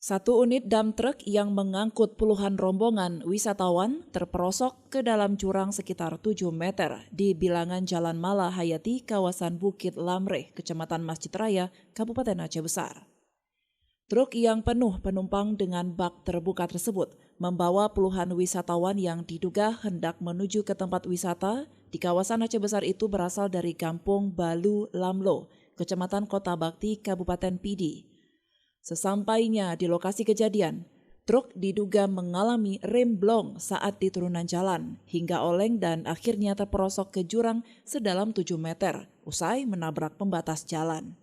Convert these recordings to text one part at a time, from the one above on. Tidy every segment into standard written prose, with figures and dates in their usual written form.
Satu unit dump truck yang mengangkut puluhan rombongan wisatawan terperosok ke dalam jurang sekitar 7 meter di bilangan Jalan Mala Hayati, kawasan Bukit Lamreh, Kecamatan Masjid Raya, Kabupaten Aceh Besar. Truk yang penuh penumpang dengan bak terbuka tersebut membawa puluhan wisatawan yang diduga hendak menuju ke tempat wisata di kawasan Aceh Besar itu berasal dari Kampung Balu Lamlo, Kecamatan Kota Bakti, Kabupaten Pidi. Sesampainya di lokasi kejadian, truk diduga mengalami remblong saat di turunan jalan hingga oleng dan akhirnya terperosok ke jurang sedalam 7 meter usai menabrak pembatas jalan.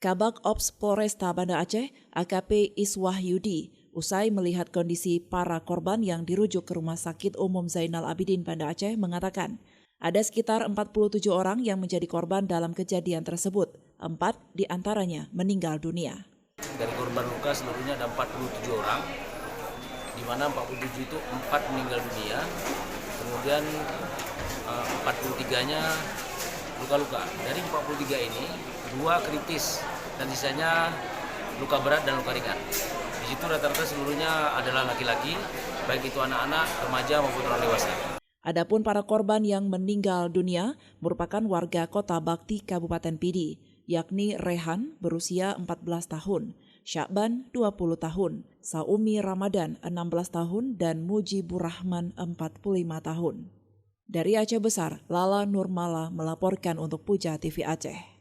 Kabag Ops Polresta Banda Aceh, AKP Iswahyudi, usai melihat kondisi para korban yang dirujuk ke Rumah Sakit Umum Zainal Abidin Banda Aceh mengatakan, ada sekitar 47 orang yang menjadi korban dalam kejadian tersebut, 4 diantaranya meninggal dunia. Dari korban luka seluruhnya ada 47 orang, di mana 47 itu 4 meninggal dunia, kemudian 43-nya luka-luka. Dari 43 ini, 2 kritis dan sisanya luka berat dan luka ringan. Di situ rata-rata seluruhnya adalah laki-laki, baik itu anak-anak, remaja maupun orang dewasa. Adapun para korban yang meninggal dunia merupakan warga Kota Bakti Kabupaten Pidi, yakni Rehan berusia 14 tahun, Syakban 20 tahun, Saumi Ramadan 16 tahun, dan Mujibur Rahman 45 tahun. Dari Aceh Besar, Lala Nurmala melaporkan untuk Puja TV Aceh.